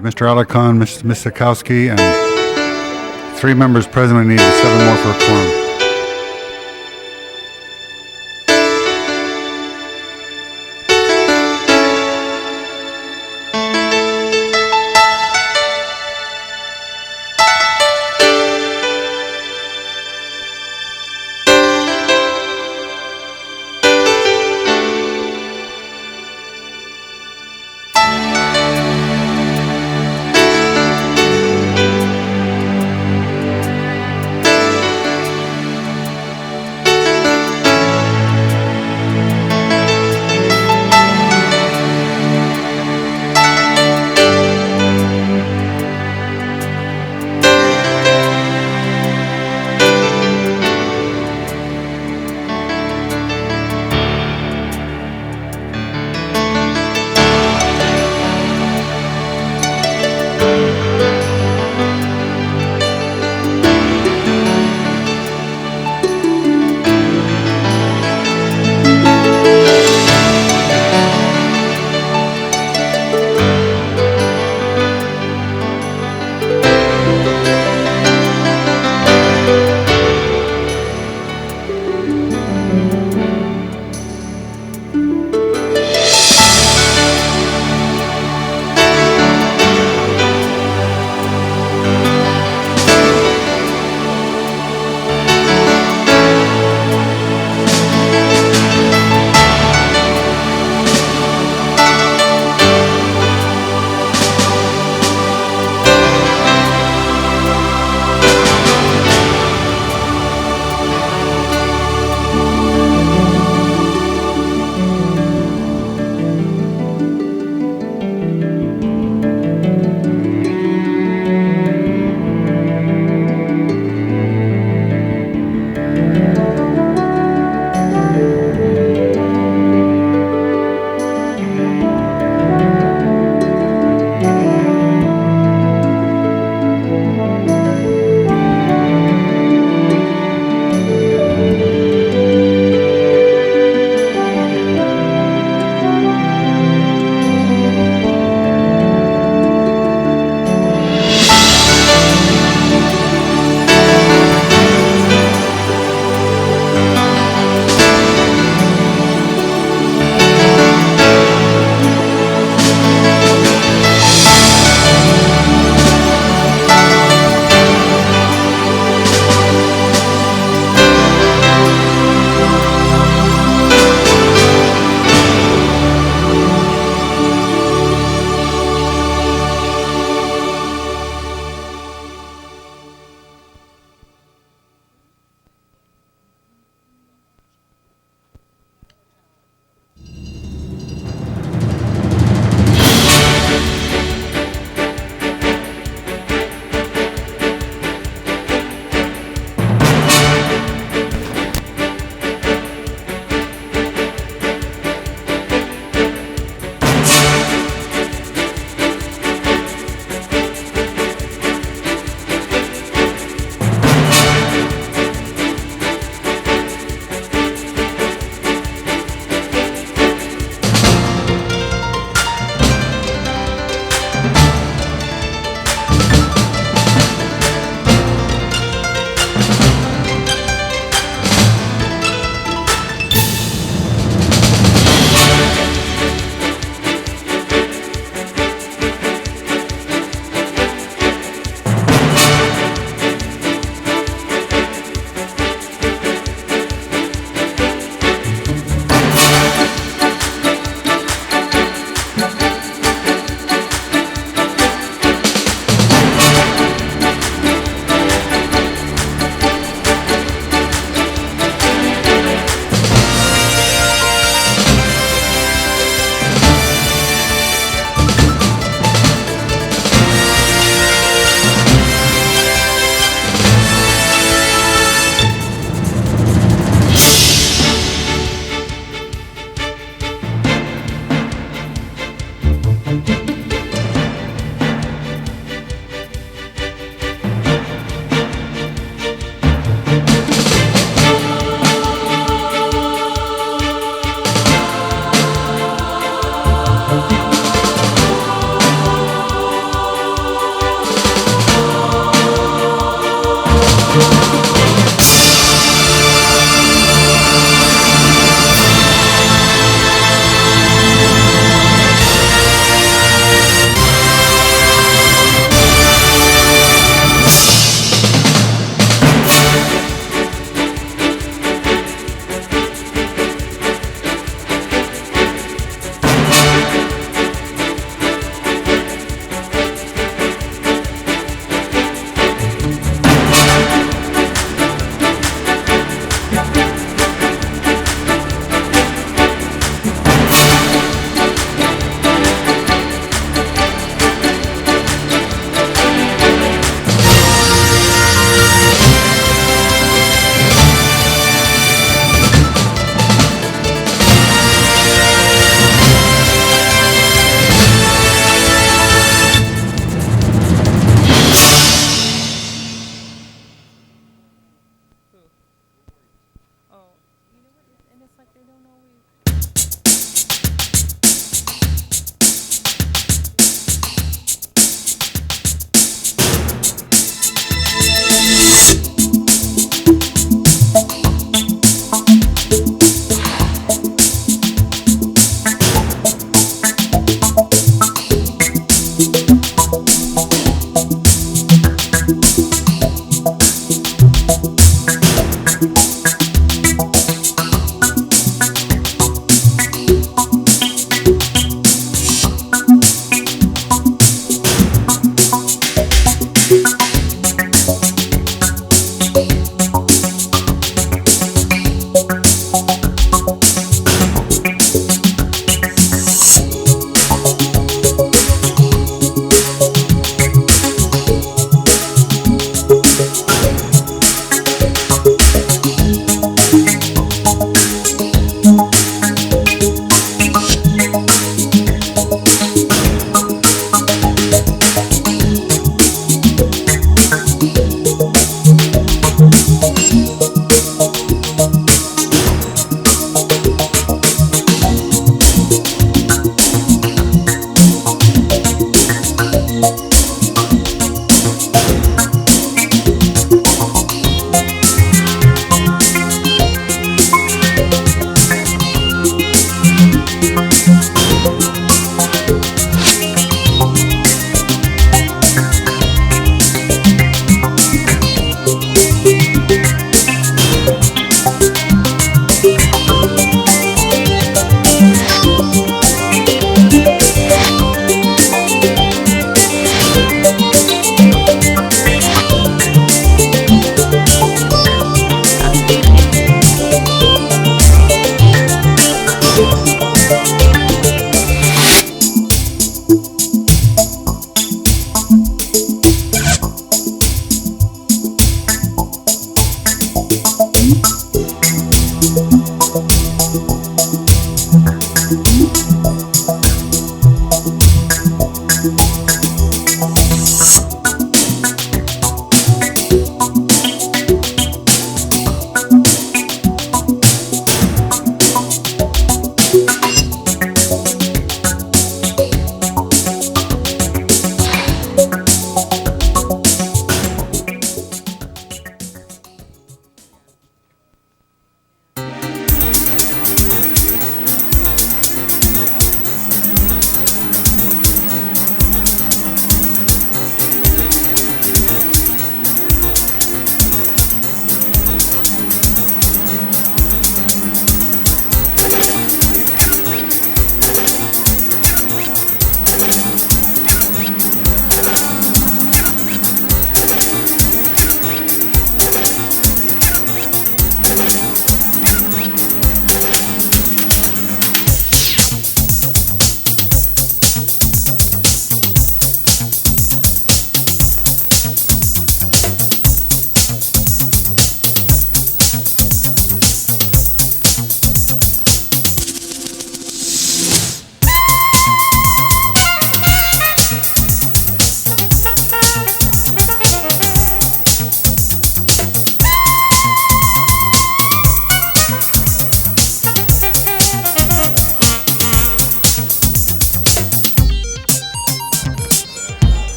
Mr. Alarcon, Ms. Sikowski, and 3 members present. We need 7 more for a quorum.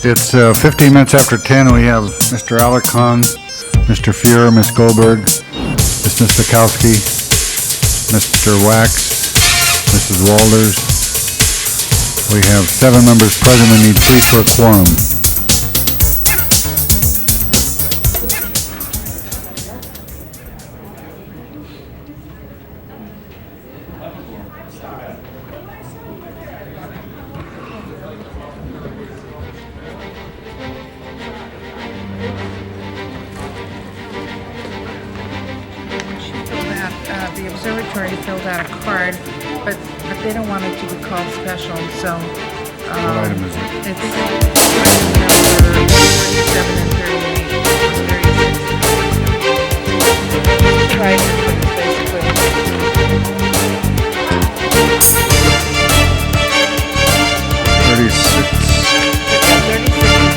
It's 15 minutes after 10. We have Mr. Alarcon, Mr. Fuhrer, Ms. Goldberg, Ms. Misakowski, Mr. Wax, Mrs. Walders. We have 7 members present. We need 3 for a quorum. The observatory filled out a card, but they don't want it to be called special, so. What item is it? It's item number 37 and 38. Right, basically. 36. Yeah, 36 and 37.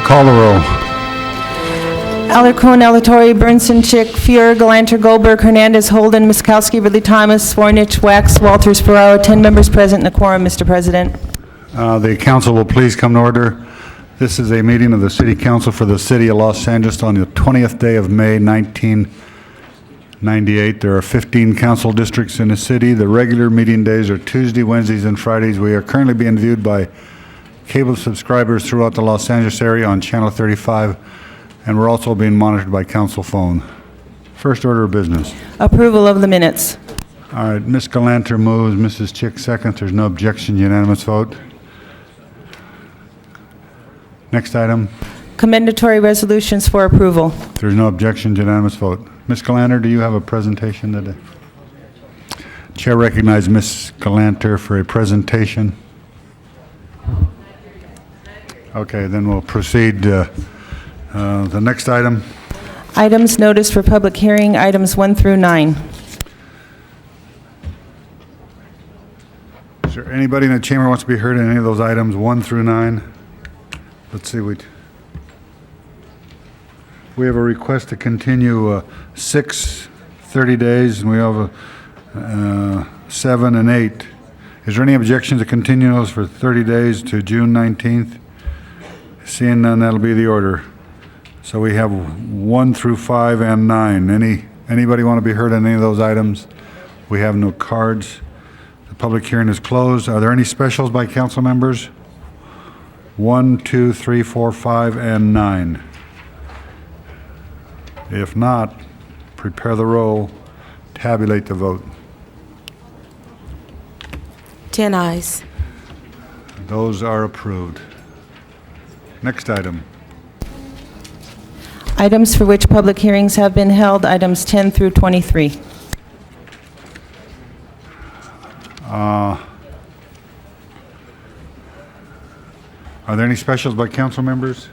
Call the roll. Alarcon, Alatorre, Burnson, Chick, Fuhr, Galanter, Goldberg, Hernandez, Holden, Miskowski, Ridley Thomas, Swornich, Wax, Walters, Ferraro, 10 members present and a quorum, Mr. President. The council will please come to order. This is a meeting of the City Council for the City of Los Angeles on the 20th day of May, 1998. There are 15 council districts in the city. The regular meeting days are Tuesday, Wednesdays, and Fridays. We are currently being viewed by cable subscribers throughout the Los Angeles area on Channel 35, and we're also being monitored by council phone. First order of business. Approval of the minutes. All right, Ms. Galanter moves, Mrs. Chick seconds. There's no objection, unanimous vote. Next item. Commendatory resolutions for approval. There's no objection, unanimous vote. Ms. Galanter, do you have a presentation today? Chair recognizes Ms. Galanter for a presentation. Okay, then we'll proceed. The next item. Items noticed for public hearing, items 1 through 9. Is there anybody in the chamber who wants to be heard on any of those items, 1 through 9? Let's see. We have a request to continue 6, 30 days, and we have 7 and 8. Is there any objection to continue those for 30 days to June 19th? Seeing none, that'll be the order. So we have 1 through 5 and 9. Anybody want to be heard on any of those items? We have no cards. The public hearing is closed. Are there any specials by council members? 1, 2, 3, 4, 5, and 9. If not, prepare the roll, tabulate the vote. 10 ayes. Those are approved. Next item. Items for which public hearings have been held, items 10 through 23. Are there any specials by council members?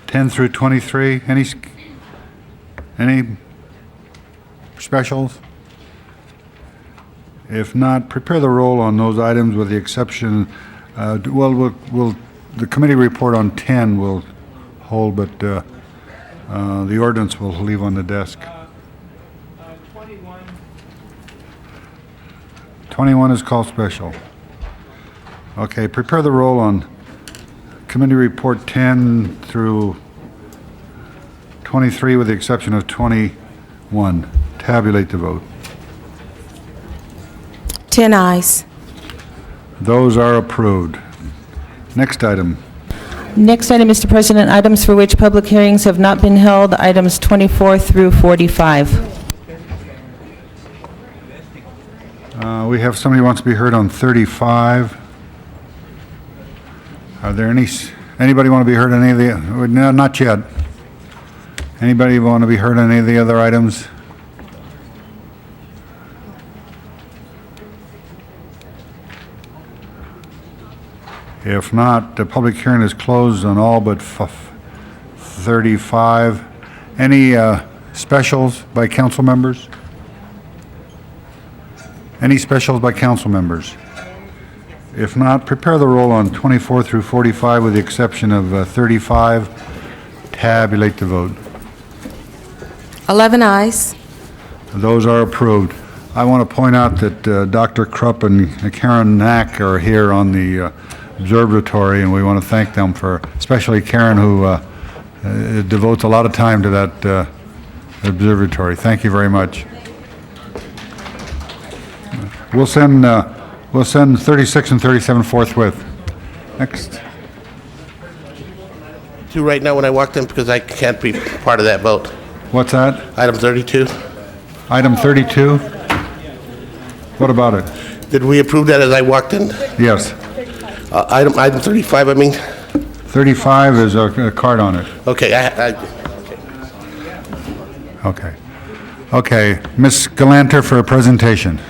10 through 23. Any specials? If not, prepare the roll on those items with the exception, the committee report on 10 will hold, but the ordinance will leave on the desk. 21 is called special. Okay, prepare the roll on committee report 10 through 23 with the exception of 21. Tabulate the vote. 10 ayes. Those are approved. Next item. Next item, Mr. President, items for which public hearings have not been held, items 24 through 45. We have somebody who wants to be heard on 35. Are there anybody want to be heard on any of the, no, not yet. Anybody want to be heard on any of the other items? If not, the public hearing is closed on all but 35. Any specials by council members? Any specials by council members? If not, prepare the roll on 24 through 45 with the exception of 35. Tabulate the vote. 11 ayes. Those are approved. I want to point out that Dr. Krupp and Karen Knack are here on the observatory, and we want to thank them for, especially Karen, who devotes a lot of time to that observatory. Thank you very much. We'll send 36 and 37 forthwith. Next. 2 right now when I walked in because I can't be part of that vote. What's that? Item 32. Item 32? What about it? Did we approve that as I walked in? Yes. Item 35, I mean. 35 is a card on it. Okay, Okay. Okay. Ms. Galanter for a presentation.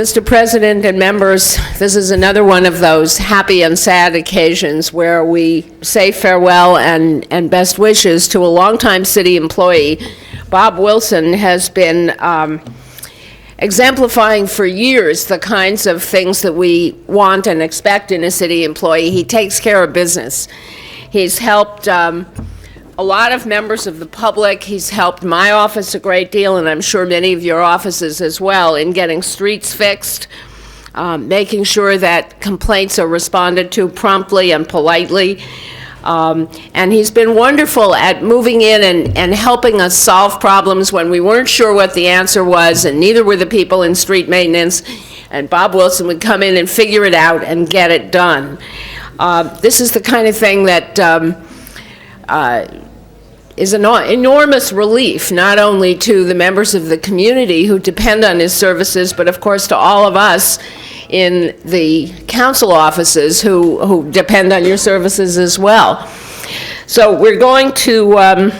Mr. President and members, this is another one of those happy and sad occasions where we say farewell and best wishes to a longtime city employee. Bob Wilson has been exemplifying for years the kinds of things that we want and expect in a city employee. He takes care of business. He's helped a lot of members of the public. He's helped my office a great deal, and I'm sure many of your offices as well, in getting streets fixed, making sure that complaints are responded to promptly and politely. And he's been wonderful at moving in and helping us solve problems when we weren't sure what the answer was, and neither were the people in street maintenance. And Bob Wilson would come in and figure it out and get it done. This is the kind of thing that is an enormous relief, not only to the members of the community who depend on his services, but of course to all of us in the council offices who depend on your services as well. So we're going to,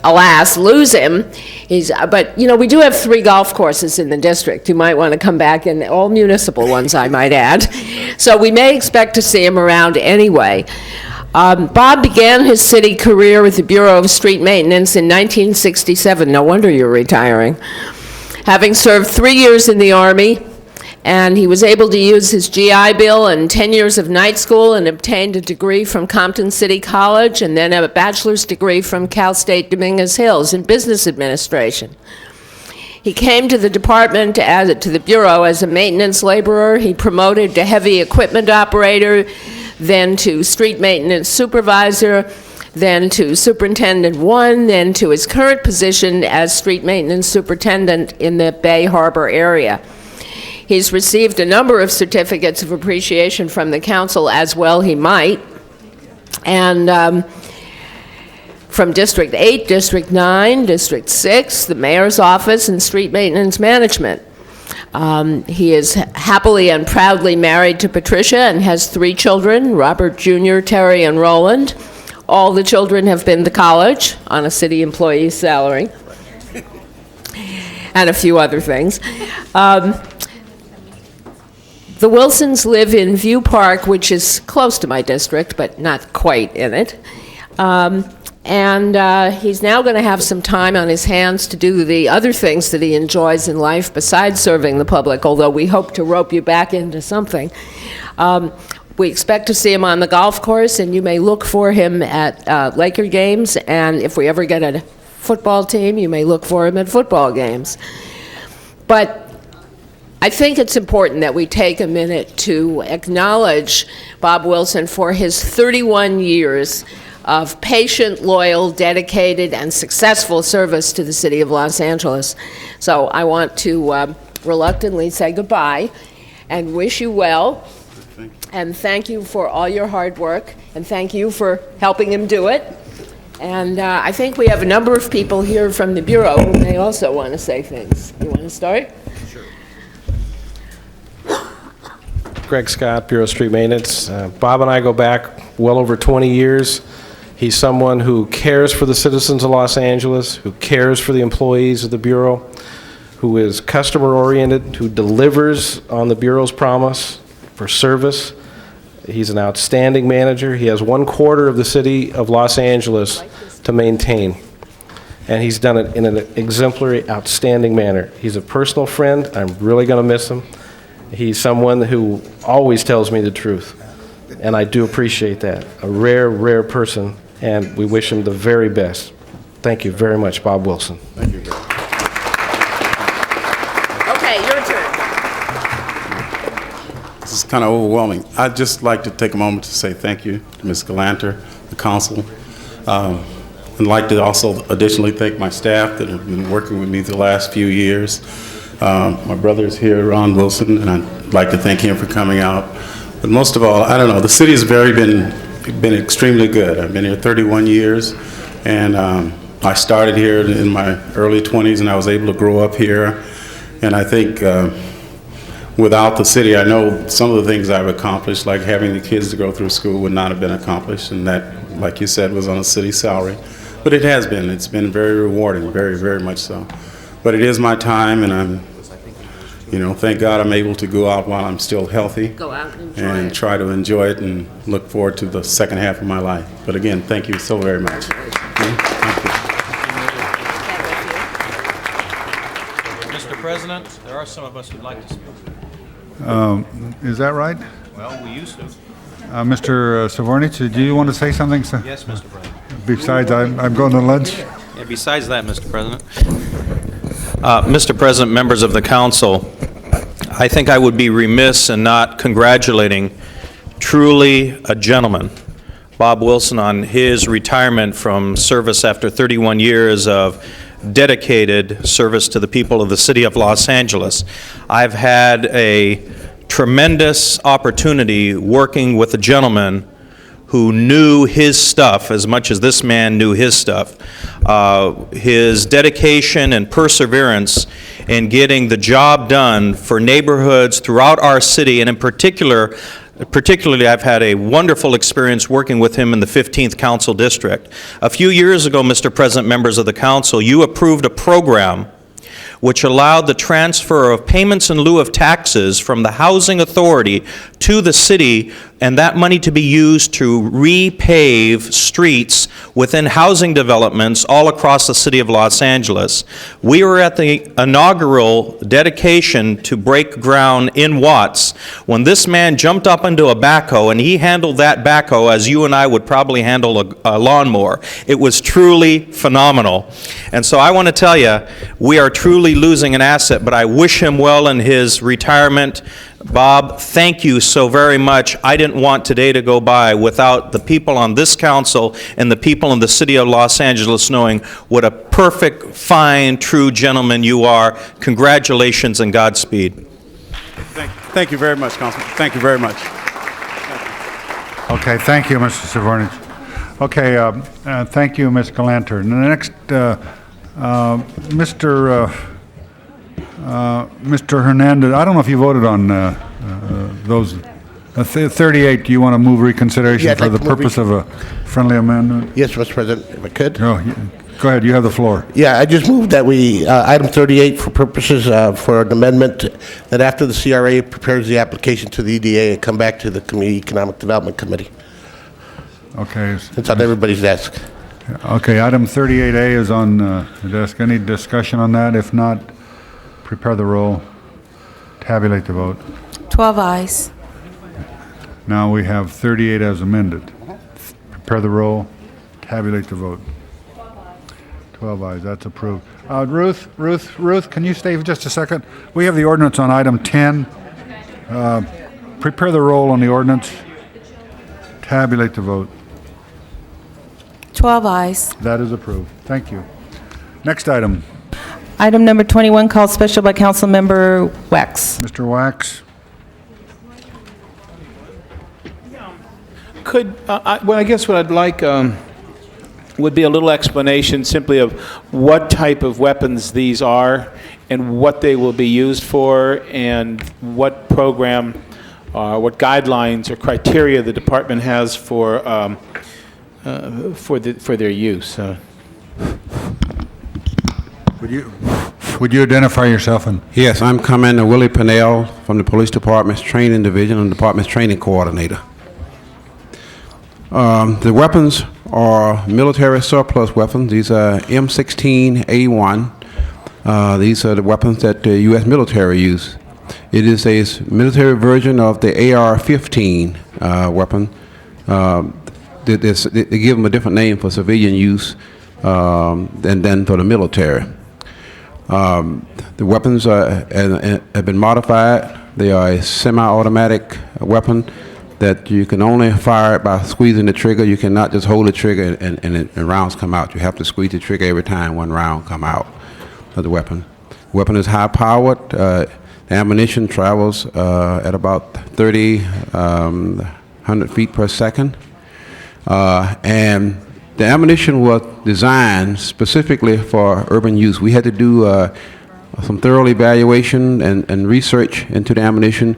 alas, lose him. But, you know, we do have 3 golf courses in the district. You might want to come back, and all municipal ones, I might add. So we may expect to see him around anyway. Bob began his city career with the Bureau of Street Maintenance in 1967. No wonder you're retiring. Having served 3 years in the Army, and he was able to use his GI Bill and 10 years of night school and obtained a degree from Compton City College and then a bachelor's degree from Cal State Dominguez Hills in business administration. He came to the department, to the Bureau, as a maintenance laborer. He promoted to heavy equipment operator, then to street maintenance supervisor, then to superintendent 1, then to his current position as street maintenance superintendent in the Bay Harbor area. He's received a number of certificates of appreciation from the council, as well he might, and from District 8, District 9, District 6, the mayor's office, and street maintenance management. He is happily and proudly married to Patricia and has 3 children, Robert Jr., Terry, and Roland. All the children have been to college on a city employee's salary, and a few other things. The Wilsons live in View Park, which is close to my district, but not quite in it. He's now going to have some time on his hands to do the other things that he enjoys in life besides serving the public, although we hope to rope you back into something. We expect to see him on the golf course, and you may look for him at Laker games, and if we ever get a football team, you may look for him at football games. But I think it's important that we take a minute to acknowledge Bob Wilson for his 31 years of patient, loyal, dedicated, and successful service to the city of Los Angeles. So I want to reluctantly say goodbye and wish you well, and thank you for all your hard work, and thank you for helping him do it. And I think we have a number of people here from the Bureau who may also want to say things. You want to start? Greg Scott, Bureau of Street Maintenance. Bob and I go back well over 20 years. He's someone who cares for the citizens of Los Angeles, who cares for the employees of the Bureau, who is customer-oriented, who delivers on the Bureau's promise for service. He's an outstanding manager. He has 1/4 of the city of Los Angeles to maintain, and he's done it in an exemplary, outstanding manner. He's a personal friend. I'm really going to miss him. He's someone who always tells me the truth, and I do appreciate that. A rare, rare person, and we wish him the very best. Thank you very much, Bob Wilson. Thank you. Okay, your turn. This is kind of overwhelming. I'd just like to take a moment to say thank you to Ms. Galanter, the council. I'd like to also additionally thank my staff that have been working with me the last few years. My brother is here, Ron Wilson, and I'd like to thank him for coming out. But most of all, I don't know, the city has been extremely good. I've been here 31 years, and I started here in my early 20s, and I was able to grow up here. And I think without the city, I know some of the things I've accomplished, like having the kids to go through school, would not have been accomplished, and that, like you said, was on a city salary. But it has been. It's been very rewarding, very, very much so. But it is my time, and I'm thank God I'm able to go out while I'm still healthy. Go out and enjoy And it. try to enjoy it and look forward to the second half of my life. But again, thank you so very much. Thank you. Mr. President, there are some of us who'd like to speak. Is that right? Well, we used to. Mr. Savornich, do you want to say something, sir? Yes, Mr. President. Besides, I'm going to lunch? Yeah, besides that, Mr. President. Mr. President, members of the council, I think I would be remiss in not congratulating truly a gentleman, Bob Wilson, on his retirement from service after 31 years of dedicated service to the people of the city of Los Angeles. I've had a tremendous opportunity working with a gentleman who knew his stuff as much as this man knew his stuff. His dedication and perseverance in getting the job done for neighborhoods throughout our city, and in particularly, I've had a wonderful experience working with him in the 15th Council District. A few years ago, Mr. President, members of the council, you approved a program which allowed the transfer of payments in lieu of taxes from the Housing Authority to the city, and that money to be used to repave streets within housing developments all across the city of Los Angeles. We were at the inaugural dedication to break ground in Watts when this man jumped up into a backhoe, and he handled that backhoe as you and I would probably handle a lawnmower. It was truly phenomenal. And so I want to tell you, we are truly losing an asset, but I wish him well in his retirement. Bob, thank you so very much. I didn't want today to go by without the people on this council and the people in the city of Los Angeles knowing what a perfect, fine, true gentleman you are. Congratulations and Godspeed. Thank you very much, Councilman. Thank you very much. Okay, thank you, Mr. Savornich. Okay, thank you, Ms. Galanter. And the next, Mr. Hernandez, I don't know if you voted on those 38. Do you want to move reconsideration Yeah, I'd for like the to move purpose of a friendly amendment? Yes, Mr. President, if I could. Go ahead, you have the floor. Yeah, I just moved that we, item 38 for purposes for an amendment, that after the CRA prepares the application to the EDA, it come back to the Community Economic Development Committee. Okay. It's on everybody's desk. Okay, item 38A is on the desk. Any discussion on that? If not, prepare the roll, tabulate the vote. 12 eyes. Now we have 38 as amended. Prepare the roll, tabulate the vote. 12 ayes, that's approved. Ruth, can you stay for just a second? We have the ordinance on item 10. Prepare the roll on the ordinance, tabulate the vote. 12 eyes. That is approved. Thank you. Next item, Item number 21, called special by Council Member Wax. Mr. Wax. Well, I guess what I'd like would be a little explanation simply of what type of weapons these are and what they will be used for and what program, what guidelines or criteria the department has for their use. Would you identify yourself? Yes, I'm Commander Willie Pennell from the Police Department's Training Division and the Department's Training Coordinator. The weapons are military surplus weapons. These are M16A1. These are the weapons that the U.S. military use. It is a military version of the AR-15 weapon. They give them a different name for civilian use than for the military. The weapons have been modified. They are a semi-automatic weapon that you can only fire it by squeezing the trigger. You cannot just hold the trigger and rounds come out. You have to squeeze the trigger every time one round come out of the weapon. The weapon is high-powered. The ammunition travels at about 100 feet per second. And the ammunition was designed specifically for urban use. We had to do some thorough evaluation and research into the ammunition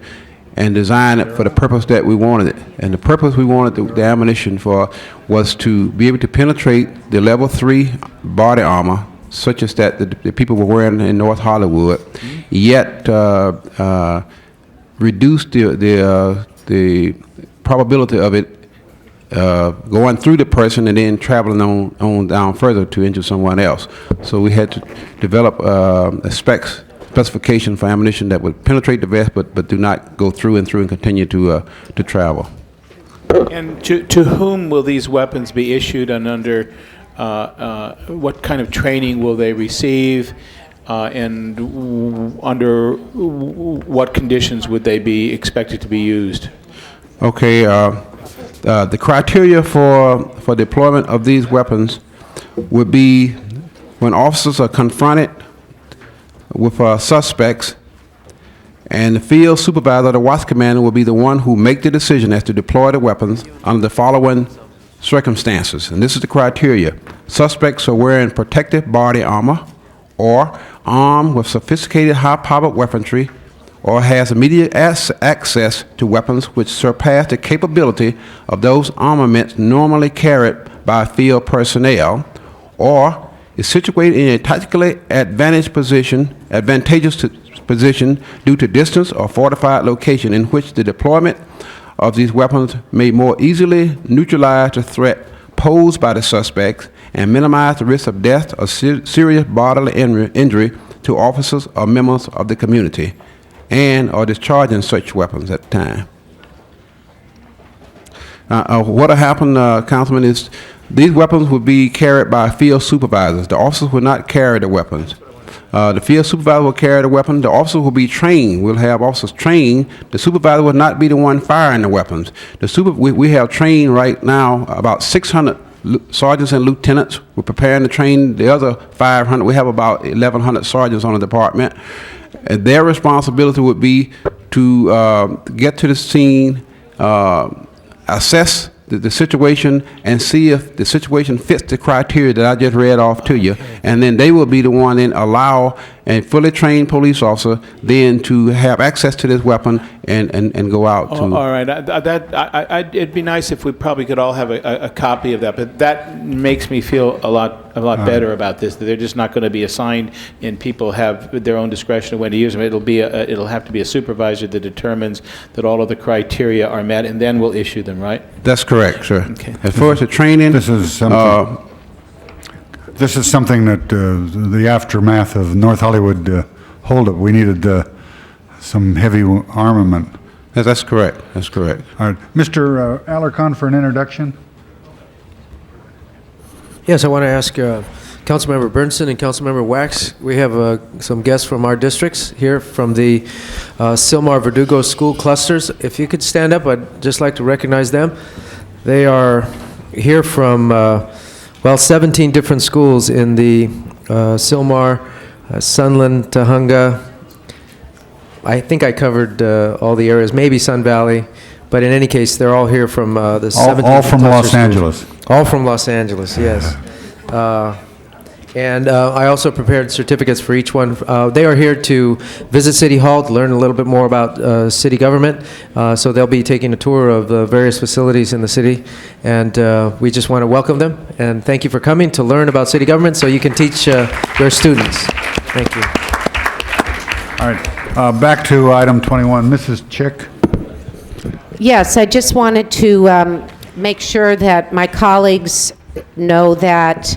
and design it for the purpose that we wanted it. And the purpose we wanted the ammunition for was to be able to penetrate the level 3 body armor such as that the people were wearing in North Hollywood, yet reduce the probability of it going through the person and then traveling on down further to injure someone else. So we had to develop a specification for ammunition that would penetrate the vest but do not go through and continue to travel. And to whom will these weapons be issued, and under what kind of training will they receive, and under what conditions would they be expected to be used? Okay, the criteria for deployment of these weapons would be when officers are confronted with suspects, and the field supervisor, the watch commander, will be the one who make the decision as to deploy the weapons under the following circumstances. And this is the criteria. Suspects are wearing protective body armor or armed with sophisticated high-powered weaponry or has immediate access to weapons which surpass the capability of those armaments normally carried by field personnel, or is situated in a tactically advantageous position due to distance or fortified location in which the deployment of these weapons may more easily neutralize the threat posed by the suspects and minimize the risk of death or serious bodily injury to officers or members of the community, and or discharging such weapons at the time. What will happen, Councilman, is these weapons will be carried by field supervisors. The officers will not carry the weapons. The field supervisor will carry the weapon. The officers will be trained. We'll have officers trained. The supervisor will not be the one firing the weapons. We have trained right now about 600 sergeants and lieutenants. We're preparing to train the other 500. We have about 1,100 sergeants on the department. And their responsibility would be to get to the scene, assess the situation, and see if the situation fits the criteria that I just read off to you. And then they will be the one then allow a fully trained police officer then to have access to this weapon and go out to... All right. It'd be nice if we probably could all have a copy of that, but that makes me feel a lot better about this, that they're just not going to be assigned and people have their own discretion of when to use them. It'll have to be a supervisor that determines that all of the criteria are met, and then we'll issue them, right? That's correct, sir. Okay. As far as the training... This is something that the aftermath of North Hollywood holdup, we needed some heavy armament. That's correct. That's correct. All right. Mr. Alarcon for an introduction. Yes, I want to ask Councilmember Bernson and Councilmember Wax. We have some guests from our districts here from the Sylmar Verdugo school clusters. If you could stand up, I'd just like to recognize them. They are here from 17 different schools in the Sylmar, Sunland, Tahunga. I think I covered all the areas, maybe Sun Valley, but in any case, they're all here from the 17 all from cluster Los schools. Angeles. All from Los Angeles, yes. And I also prepared certificates for each one. They are here to visit City Hall to learn a little bit more about city government. So they'll be taking a tour of the various facilities in the city. And we just want to welcome them. And thank you for coming to learn about city government so you can teach your students. Thank you. All right. Back to item 21. Mrs. Chick. Yes, I just wanted to make sure that my colleagues know that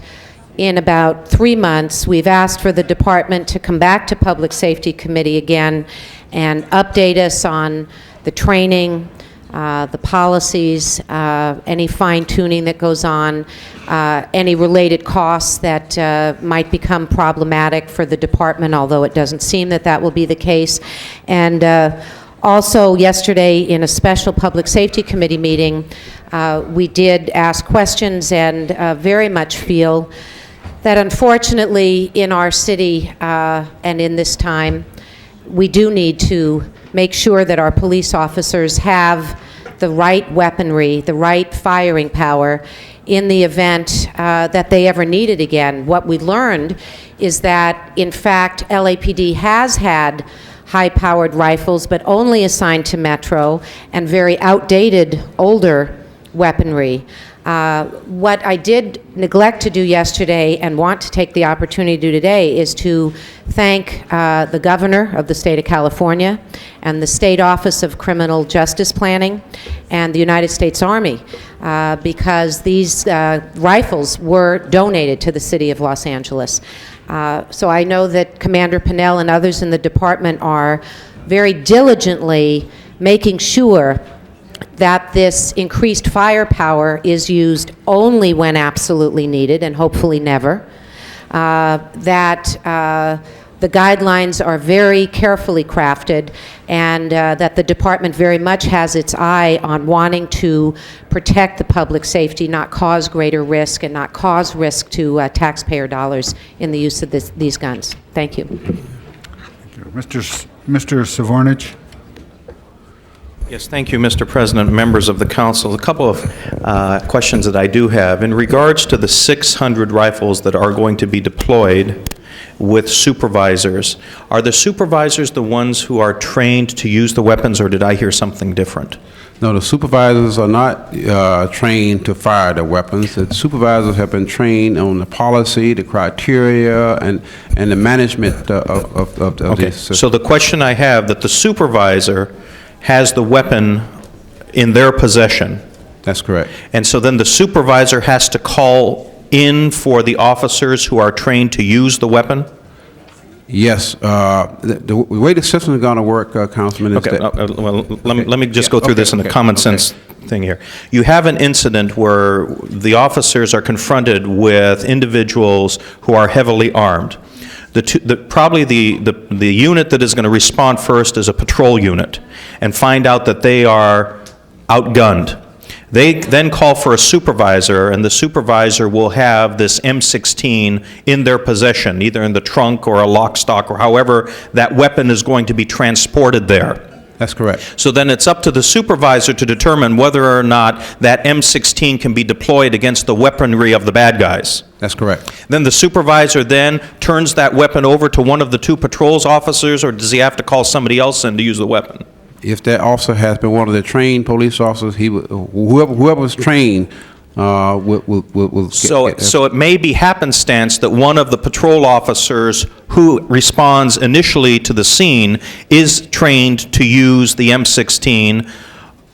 in about 3 months, we've asked for the department to come back to Public Safety Committee again and update us on the training, the policies, any fine-tuning that goes on, any related costs that might become problematic for the department, although it doesn't seem that that will be the case. And also, yesterday, in a special Public Safety Committee meeting, we did ask questions and very much feel that unfortunately in our city and in this time, we do need to make sure that our police officers have the right weaponry, the right firing power in the event that they ever need it again. What we learned is that, in fact, LAPD has had high-powered rifles, but only assigned to Metro, and very outdated, older weaponry. What I did neglect to do yesterday and want to take the opportunity to do today is to thank the governor of the state of California and the State Office of Criminal Justice Planning and the United States Army because these rifles were donated to the city of Los Angeles. So I know that Commander Pinnell and others in the department are very diligently making sure that this increased firepower is used only when absolutely needed, and hopefully never, that the guidelines are very carefully crafted, and that the department very much has its eye on wanting to protect the public safety, not cause greater risk, and not cause risk to taxpayer dollars in the use of these guns. Thank you. Mr. Savornich? Yes, thank you, Mr. President, members of the council. A couple of questions that I do have. In regards to the 600 rifles that are going to be deployed with supervisors, are the supervisors the ones who are trained to use the weapons, or did I hear something different? No, the supervisors are not trained to fire the weapons. The supervisors have been trained on the policy, the criteria, and the management of this. So the question I have, that the supervisor has the weapon in their possession. That's correct. And so then the supervisor has to call in for the officers who are trained to use the weapon? Yes. The way the system is going to work, Councilman, is Okay, that... well, let me just go through this in a common sense thing here. You have an incident where the officers are confronted with individuals who are heavily armed. Probably the unit that is going to respond first is a patrol unit and find out that they are outgunned. They then call for a supervisor, and the supervisor will have this M16 in their possession, either in the trunk or a lock stock or however that weapon is going to be transported there. That's correct. So then it's up to the supervisor to determine whether or not that M16 can be deployed against the weaponry of the bad guys. That's correct. Then the supervisor then turns that weapon over to one of the two patrols officers, or does he have to call somebody else in to use the weapon? If that officer has been one of the trained police officers, whoever was trained will So it may be happenstance that one of the patrol officers who responds initially to the scene is trained to use the M16,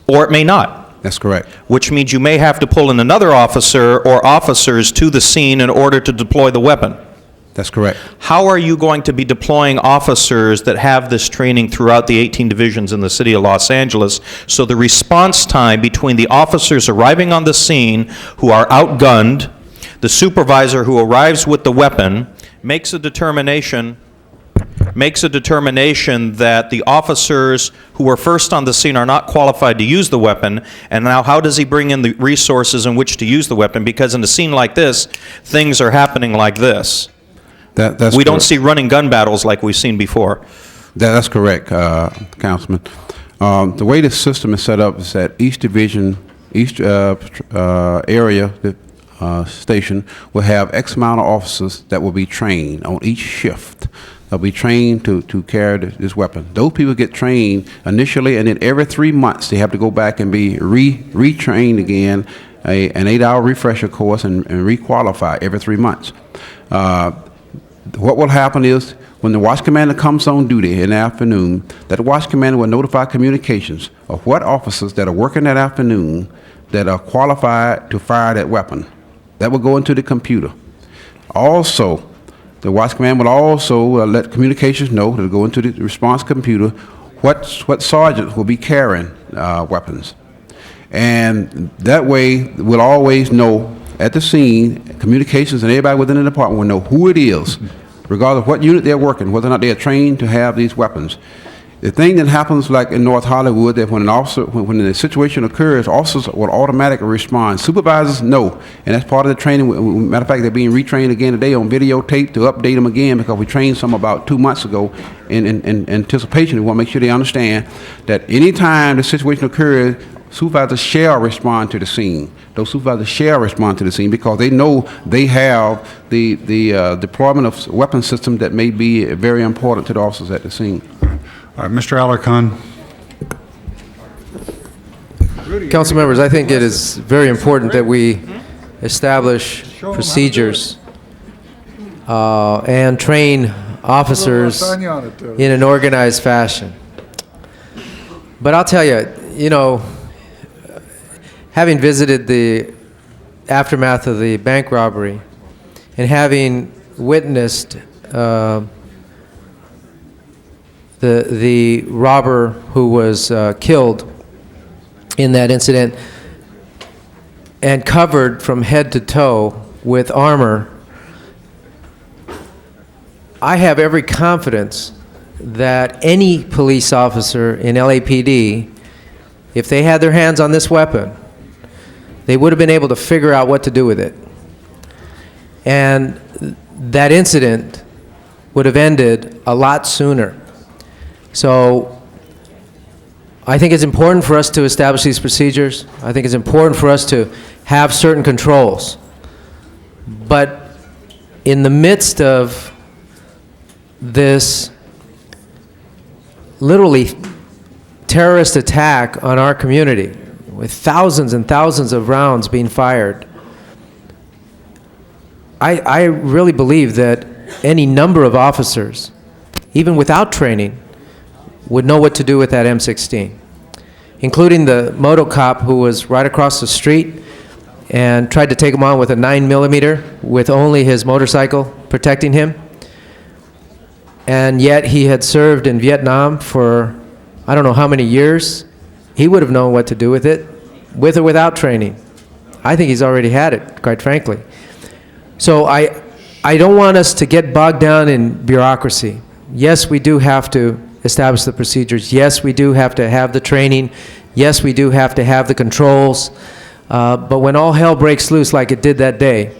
or it may not. That's correct. Which means you may have to pull in another officer or officers to the scene in order to deploy the weapon. That's correct. How are you going to be deploying officers that have this training throughout the 18 divisions in the city of Los Angeles, so the response time between the officers arriving on the scene who are outgunned, the supervisor who arrives with the weapon, makes a determination that the officers who were first on the scene are not qualified to use the weapon, and now how does he bring in the resources in which to use the weapon? Because in a scene like this, things are happening like this. We don't see running gun battles like we've seen before. That's correct, Councilman. The way the system is set up is that each division, each area, station will have X amount of officers that will be trained on each shift. They'll be trained to carry this weapon. Those people get trained initially, and then every 3 months they have to go back and be retrained again, an 8-hour refresher course, and requalify every 3 months. What will happen is, when the watch commander comes on duty in the afternoon, that watch commander will notify communications of what officers that are working that afternoon that are qualified to fire that weapon. That will go into the computer. Also, the watch commander will also let communications know, to go into the response computer, what sergeants will be carrying weapons. And that way, we'll always know at the scene, communications and everybody within the department will know who it is, regardless of what unit they're working, whether or not they're trained to have these weapons. The thing that happens, like in North Hollywood, that when when the situation occurs, officers will automatically respond. Supervisors know, and that's part of the training. Matter of fact, they're being retrained again today on videotape to update them again, because we trained some about 2 months ago in anticipation. We want to make sure they understand that anytime the situation occurs, supervisors shall respond to the scene. Those supervisors shall respond to the scene because they know they have the deployment of weapon systems that may be very important to the officers at the scene. All right, Mr. Alarcon. Council members, I think it is very important that we establish procedures and train officers in an organized fashion. But I'll tell you, you know, having visited the aftermath of the bank robbery and having witnessed the robber who was killed in that incident and covered from head to toe with armor, I have every confidence that any police officer in LAPD, if they had their hands on this weapon, they would have been able to figure out what to do with it. And that incident would have ended a lot sooner. So I think it's important for us to establish these procedures. I think it's important for us to have certain controls. But in the midst of this literally terrorist attack on our community, with thousands and thousands of rounds being fired, I really believe that any number of officers, even without training, would know what to do with that M16, including the moto cop who was right across the street and tried to take him on with a 9mm with only his motorcycle protecting him. And yet he had served in Vietnam for I don't know how many years. He would have known what to do with it, with or without training. I think he's already had it, quite frankly. So I don't want us to get bogged down in bureaucracy. Yes, we do have to establish the procedures. Yes, we do have to have the training. Yes, we do have to have the controls. But when all hell breaks loose like it did that day,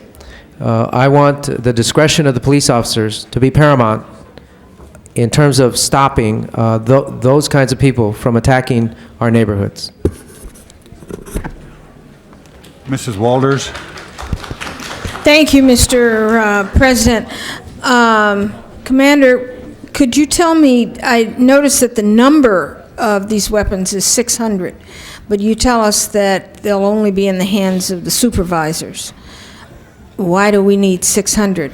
I want the discretion of the police officers to be paramount in terms of stopping those kinds of people from attacking our neighborhoods. Mrs. Walters? Thank you, Mr. President. Commander, could you tell me, I noticed that the number of these weapons is 600, but you tell us that they'll only be in the hands of the supervisors. Why do we need 600?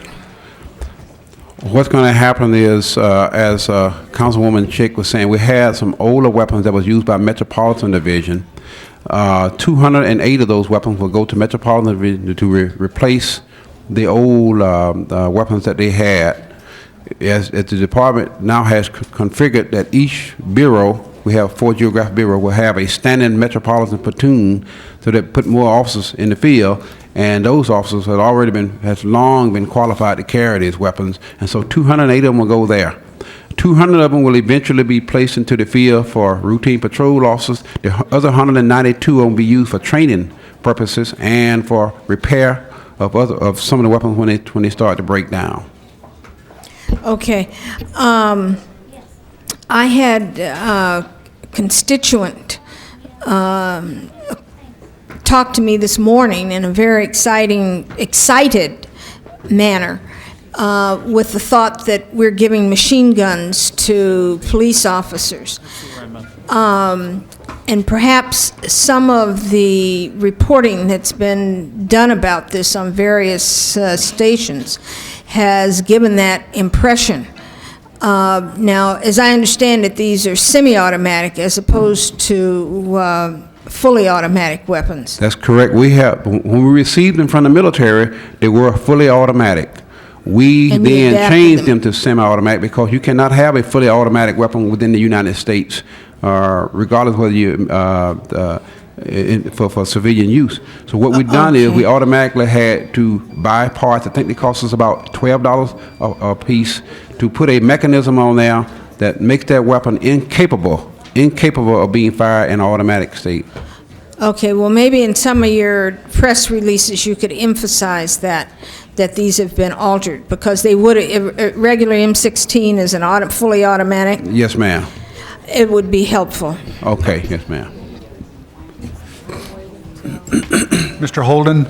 What's going to happen is, as Councilwoman Chick was saying, we had some older weapons that was used by Metropolitan Division. 208 of those weapons will go to Metropolitan Division to replace the old weapons that they had. As the department now has configured that each bureau, we have 4 geographic bureau, will have a standing metropolitan platoon, so that put more officers in the field, and those officers has long been qualified to carry these weapons, and so 208 of them will go there. 200 of them will eventually be placed into the field for routine patrol officers. The other 192 will be used for training purposes and for repair of some of the weapons when they start to break down. Okay. I had a constituent talk to me this morning in a very excited manner with the thought that we're giving machine guns to police officers. And perhaps some of the reporting that's been done about this on various stations has given that impression. Now, as I understand it, these are semi-automatic as opposed to fully automatic weapons. That's correct. When we received them from the military, they were fully automatic. We then changed them to semi-automatic because you cannot have a fully automatic weapon within the United States, regardless whether you for civilian use. So what we've done is we automatically had to buy parts. I think they cost us about $12 a piece to put a mechanism on there that makes that weapon incapable of being fired in an automatic state. Okay, well, maybe in some of your press releases you could emphasize that these have been altered, because they would, regular M16 is an fully automatic. Yes, ma'am. It would be helpful. Okay, yes, ma'am. Mr. Holden?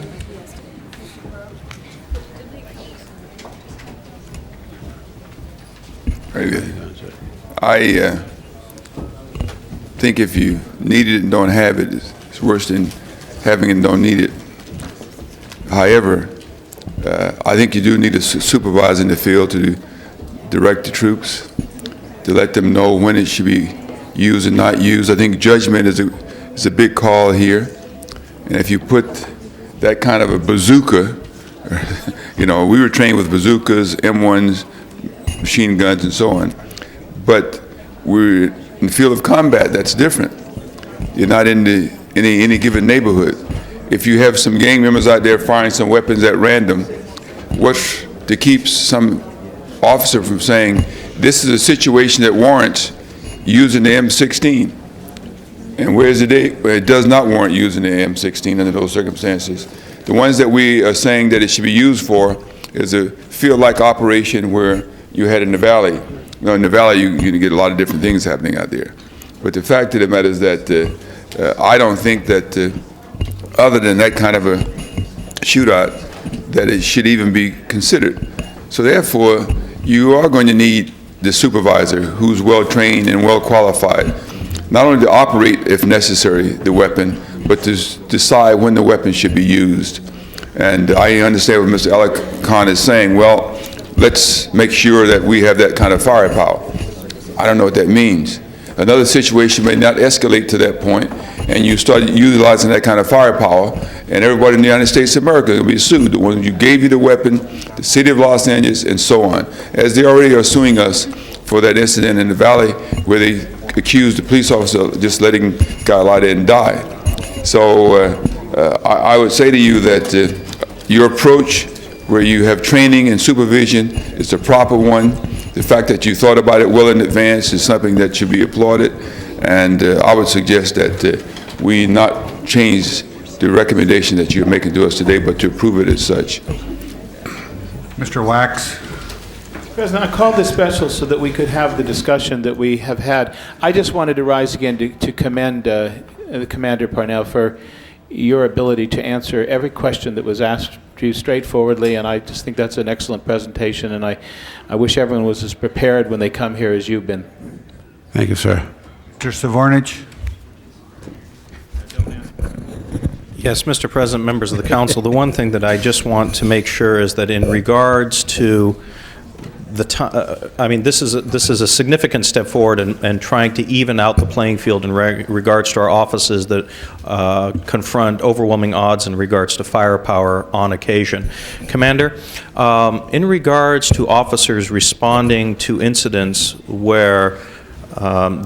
I think if you need it and don't have it, it's It's worse than having it and don't need it. However, I think you do need a supervisor in the field to direct the troops, to let them know when it should be used and not used. I think judgment is a big call here. And if you put that kind of a bazooka, you know, we were trained with bazookas, M1s, machine guns, and so on. But we're in the field of combat, that's different. You're not in any given neighborhood. If you have some gang members out there firing some weapons at random, what's to keep some officer from saying, this is a situation that warrants using the M16? And where is it? It does not warrant using the M16 under those circumstances. The ones that we are saying that it should be used for is a field-like operation where you had in the valley. You know, in the valley, you get a lot of different things happening out there. But the fact of the matter is that I don't think that other than that kind of a shootout, that it should even be considered. So therefore, you are going to need the supervisor who's well-trained and well-qualified, not only to operate, if necessary, the weapon, but to decide when the weapon should be used. And I understand what Mr. Alarcon is saying. Well, let's make sure that we have that kind of firepower. I don't know what that means. Another situation may not escalate to that point, and you start utilizing that kind of firepower, and everybody in the United States of America will be sued. The one who gave you the weapon, the city of Los Angeles, and so on, as they already are suing us for that incident in the valley where they accused the police officer of just letting a guy lie there and die. So I would say to you that your approach where you have training and supervision is the proper one. The fact that you thought about it well in advance is something that should be applauded, and I would suggest that we not change the recommendation that you're making to us today, but to approve it as such. Mr. Wax. President, I called this special so that we could have the discussion that we have had. I just wanted to rise again to commend Commander Parnell for your ability to answer every question that was asked to you straightforwardly, and I just think that's an excellent presentation, and I wish everyone was as prepared when they come here as you've been. Thank you, sir. Mr. Savornich. Yes, Mr. President, members of the council, the one thing that I just want to make sure is that in regards to I mean, this is a significant step forward in trying to even out the playing field in regards to our offices that confront overwhelming odds in regards to firepower on occasion. Commander, in regards to officers responding to incidents where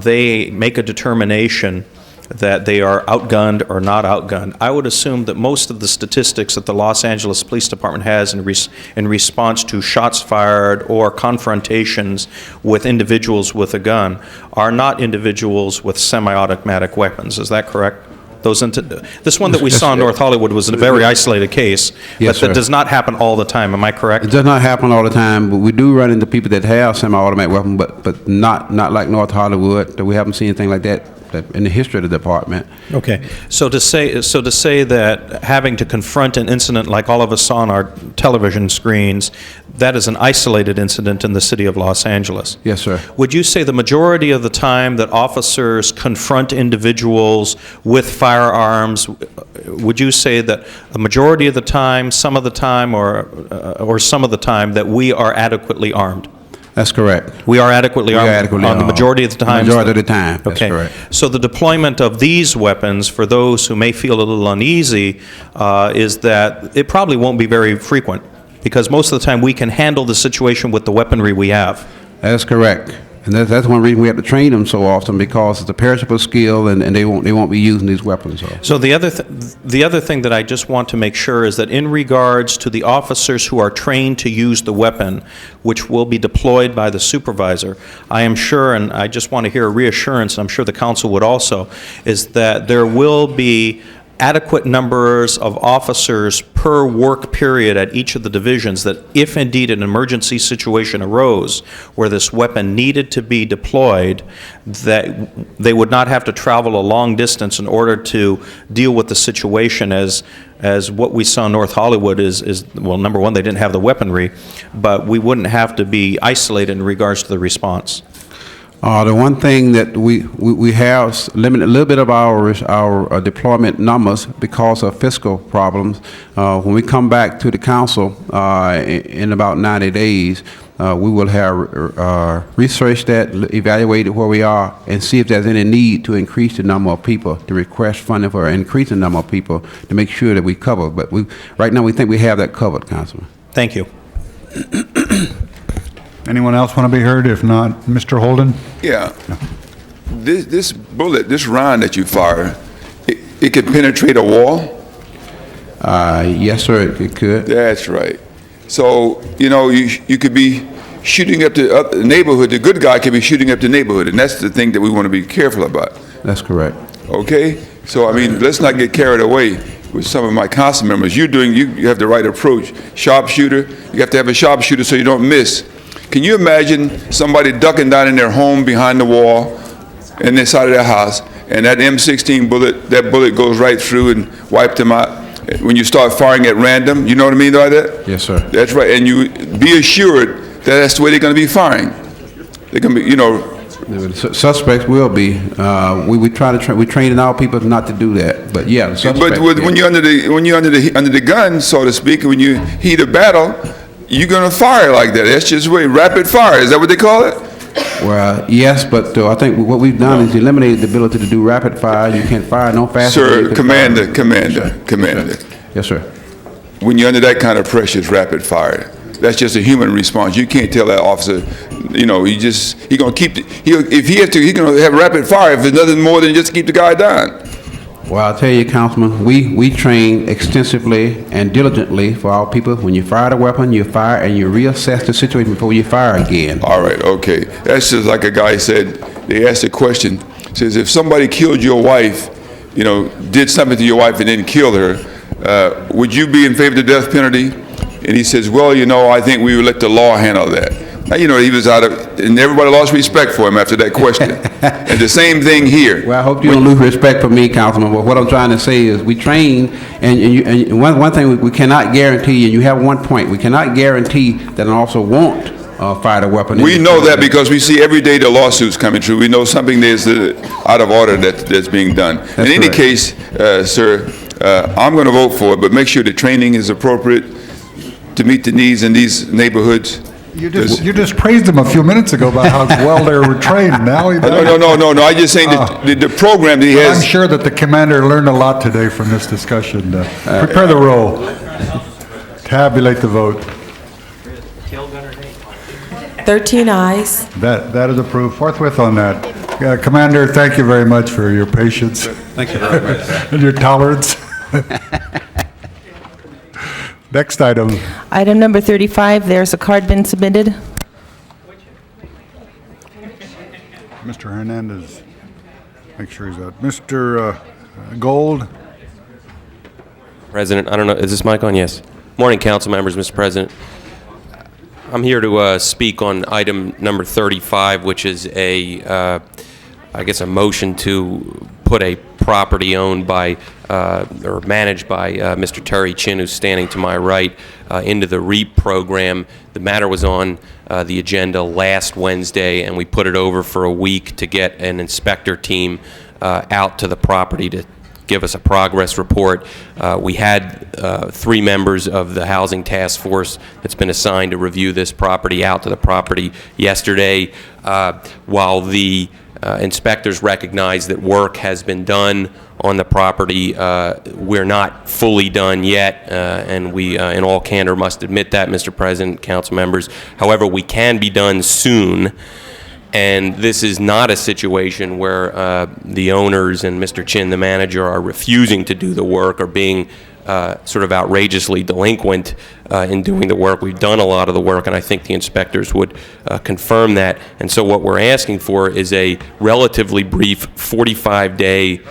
they make a determination that they are outgunned or not outgunned, I would assume that most of the statistics that the Los Angeles Police Department has in response to shots fired or confrontations with individuals with a gun are not individuals with semi-automatic weapons. Is that correct? This one that we saw in North Hollywood was a very isolated case, yes, but that does not happen all the time. Am I correct? It does not happen all the time, but we do run into people that have semi-automatic weapons, but not like North Hollywood. We haven't seen anything like that in the history of the department. Okay, so to say that having to confront an incident like all of us saw on our television screens, that is an isolated incident in the city of Los Angeles. Yes, sir. Would you say the majority of the time that officers confront individuals with firearms, would you say that a majority of the time, some of the time, or some of the time that we are adequately armed? That's correct. We are adequately armed on the majority of the time? Majority of the time, that's correct. So the deployment of these weapons, for those who may feel a little uneasy, is that it probably won't be very frequent, because most of the time we can handle the situation with the weaponry we have. That's correct. And that's one reason we have to train them so often, because it's a perishable skill, and they won't be using these weapons. So the other thing that I just want to make sure is that in regards to the officers who are trained to use the weapon, which will be deployed by the supervisor, I am sure, and I just want to hear a reassurance, and I'm sure the council would also, is that there will be adequate numbers of officers per work period at each of the divisions, that if indeed an emergency situation arose where this weapon needed to be deployed, that they would not have to travel a long distance in order to deal with the situation as what we saw in North Hollywood is, well, number one, they didn't have the weaponry, but we wouldn't have to be isolated in regards to the response. The one thing that we have limited a little bit of our deployment numbers because of fiscal problems. When we come back to the council in about 90 days, we will have researched that, evaluated where we are, and see if there's any need to increase the number of people, to request funding for increasing the number of people to make sure that we cover. But right now we think we have that covered, Councilman. Thank you. Anyone else want to be heard? If not, Mr. Holden? Yeah. This bullet, this round that you fire, it could penetrate a wall? Yes, sir, it could. That's right. So, you could be shooting up the neighborhood. The good guy could be shooting up the neighborhood, and that's the thing that we want to be careful about. That's correct. Okay? So, I mean, let's not get carried away with some of my council members. You have the right approach. Sharpshooter, you have to have a sharpshooter so you don't miss. Can you imagine somebody ducking down in their home behind the wall in the side of their house, and that M16 bullet, that bullet goes right through and wiped them out? When you start firing at random, you know what I mean by that? Yes, sir. That's right, and you be assured that that's the way they're going to be firing. They're going to be, Suspects will be. We try to we training our people not to do that. But yeah, but when you're under the gun, so to speak, when you heat a battle, you're going to fire like that. That's just way rapid fire. Is that what they call it? Well, yes, but I think what we've done is eliminated the ability to do rapid fire. You can't fire no faster. Sir, Commander. Yes, sir. When you're under that kind of pressure, it's rapid fire. That's just a human response. You can't tell that officer, he's going to keep, if he has to, he's going to have rapid fire if there's nothing more than just keep the guy down. Well, I'll tell you, Councilman, we train extensively and diligently for our people. When you fire the weapon, you fire and you reassess the situation before you fire again. All right, okay. That's just like a guy said, they asked a question, says, if somebody killed your wife, did something to your wife and then killed her, would you be in favor of the death penalty? And he says, well, I think we would let the law handle that. Now, he was and everybody lost respect for him after that question. And the same thing here. Well, I hope you don't lose respect for me, Councilman, but what I'm trying to say is we train, and one thing we cannot guarantee, and you have one point, we cannot guarantee that an officer won't fire the weapon. We know that because we see every day the lawsuits coming through. We know something is out of order that's being done. In any case, sir, I'm going to vote for it, but make sure the training is appropriate to meet the needs in these neighborhoods. You just praised him a few minutes ago about how well they were trained. Now No. I just saying that the program that he has. I'm sure that the commander learned a lot today from this discussion. Prepare the roll. Tabulate the vote. 13 ayes. That is approved. Forthwith on that. Commander, thank you very much for your patience. Thank you very much. And your tolerance. Next item. Item number 35, there's a card been submitted. Mr. Hernandez, make sure he's out. Mr. Gold. President, I don't know, is this mic on? Yes. Morning, council members, Mr. President. I'm here to speak on item number 35, which is a motion to put a property owned by or managed by Mr. Terry Chin, who's standing to my right, into the REAP program. The matter was on the agenda last Wednesday, and we put it over for a week to get an inspector team out to the property to give us a progress report. We had 3 members of the Housing Task Force that's been assigned to review this property out to the property yesterday. While the inspectors recognize that work has been done on the property, we're not fully done yet, and we, in all candor, must admit that, Mr. President, council members. However, we can be done soon. And this is not a situation where the owners and Mr. Chin, the manager, are refusing to do the work or being sort of outrageously delinquent in doing the work. We've done a lot of the work, and I think the inspectors would confirm that. And so what we're asking for is a relatively brief 45-day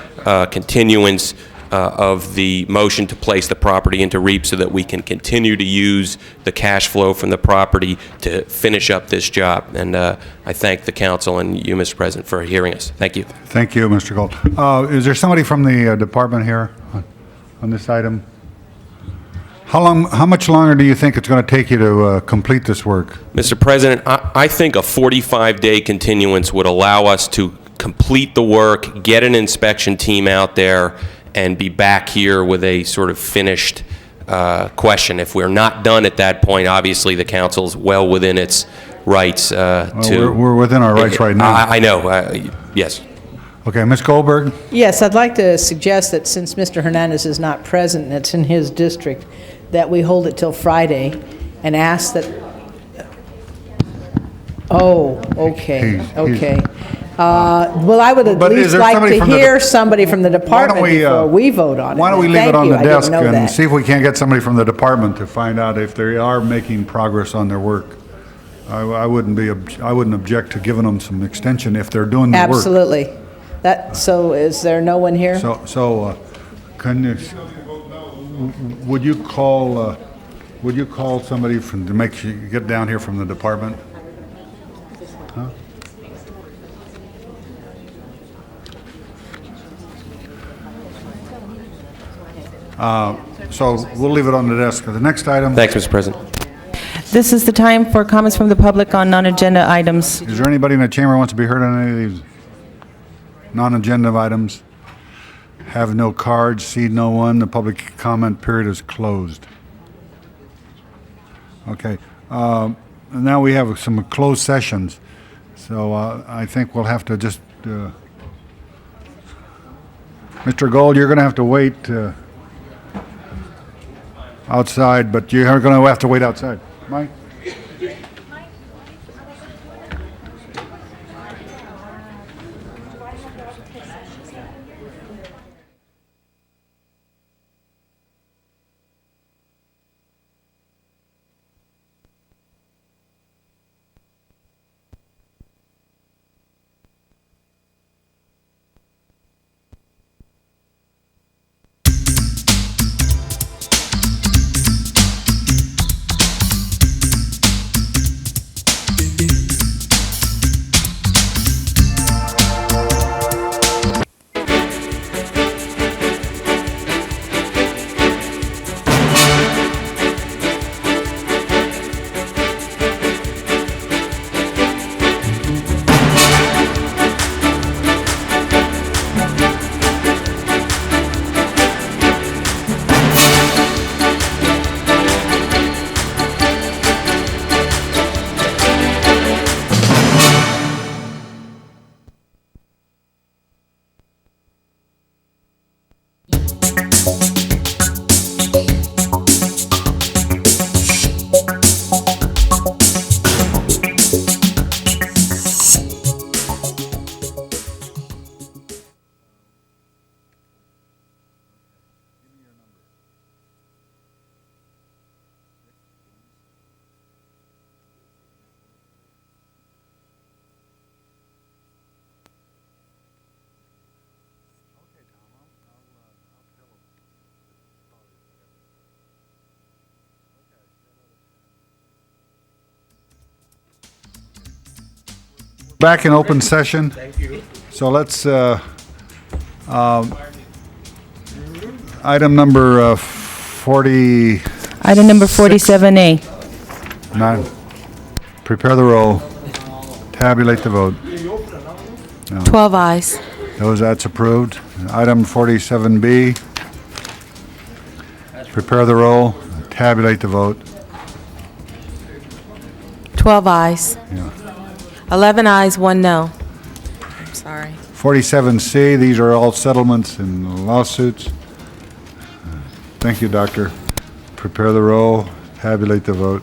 continuance of the motion to place the property into REAP so that we can continue to use the cash flow from the property to finish up this job. And I thank the council and you, Mr. President, for hearing us. Thank you. Thank you, Mr. Gold. Is there somebody from the department here on this item? How much longer do you think it's going to take you to complete this work? Mr. President, I think a 45-day continuance would allow us to complete the work, get an inspection team out there, and be back here with a sort of finished question. If we're not done at that point, obviously the council's well within its rights to... We're within our rights right now. I know, yes. Okay, Ms. Goldberg? Yes, I'd like to suggest that since Mr. Hernandez is not present and it's in his district, that we hold it till Friday and ask that... Oh, okay, okay. Well, I would at But is least there like somebody to from the hear de- somebody from the department before we vote on it. Why don't we leave Thank it on you, the I didn't desk know and that. see if we can't get somebody from the department to find out if they are making progress on their work? I wouldn't object to giving them some extension if they're doing the work. Absolutely. So is there no one here? Can you, would you call somebody to make sure you get down here from the department? Huh? So we'll leave it on the desk. The next item. Thanks, Mr. President. This is the time for comments from the public on non-agenda items. Is there anybody in the chamber who wants to be heard on any of these non-agenda items? Have no cards, see no one. The public comment period is closed. Okay. Now we have some closed sessions. So I think we'll have to just... Mr. Gold, you're going to have to wait outside, but you're going to have to wait outside. Mike? Back in open session. Thank you. So let's, item number 40. Item number 47A. Nine. Prepare the roll. Tabulate the vote. No. 12 ayes. That's approved. Item 47B. Prepare the roll. Tabulate the vote. 12 ayes. Yeah. 11 ayes, 1 no. I'm sorry. 47C, these are all settlements and lawsuits. Thank you, Doctor. Prepare the roll, tabulate the vote.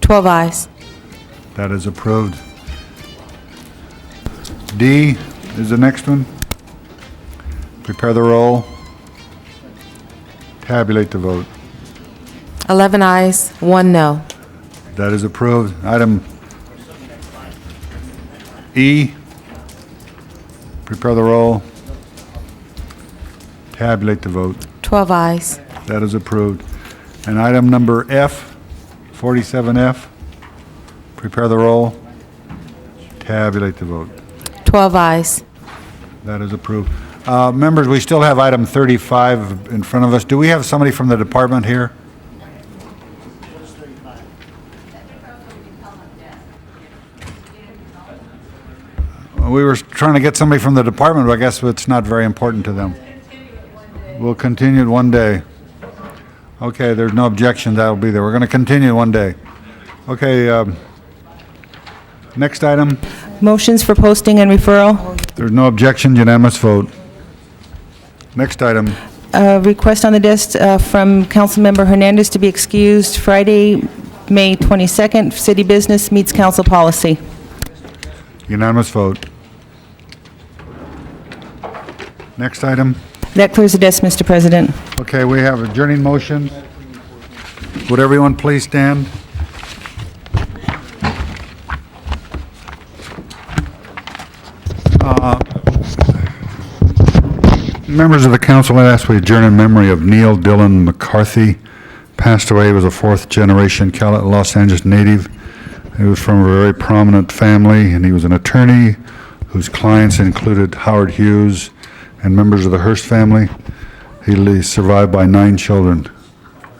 12 ayes. That is approved. D is the next one. Prepare the roll, tabulate the vote. 11 ayes, 1 no. That is approved. Item E, prepare the roll, tabulate the vote. 12 ayes. That is approved. And item number F, 47F, prepare the roll, tabulate the vote. 12 ayes. That is approved. Members, we still have item 35 in front of us. Do we have somebody from the department here? We were trying to get somebody from the department, but I guess it's not very important to them. We'll continue it one day. Okay, there's no objection, that'll be there. We're going to continue one day. Okay, next item. Motions for posting and referral. There's no objection, unanimous vote. Next item. Request on the desk from Councilmember Hernandez to be excused Friday, May 22nd. City business meets council policy. Unanimous vote. Next item. That clears the desk, Mr. President. Okay, we have adjourning motions. Would everyone please stand? Members of the council, I ask we adjourn in memory of Neil Dillon McCarthy. Passed away, he was a fourth-generation Los Angeles native. He was from a very prominent family, and he was an attorney whose clients included Howard Hughes and members of the Hearst family. He survived by 9 children.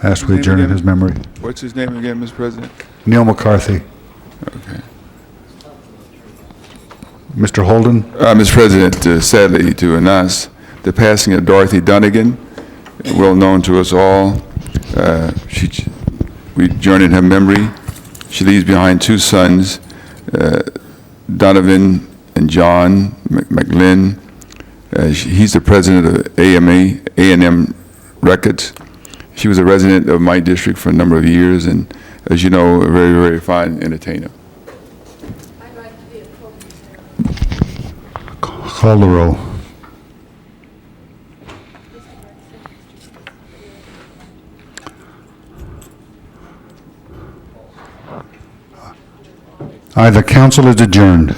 Ask we adjourn in his memory. What's his name again, Mr. President? Neil McCarthy. Okay. Mr. Holden? Mr. President, sadly to announce the passing of Dorothy Dunnigan, well known to us all. We join in her memory. She leaves behind 2 sons, Donovan and John McLean. He's the president of A&M Records. She was a resident of my district for a number of years, and as you know, a very, very fine entertainer. Call the roll. Aye, the council is adjourned.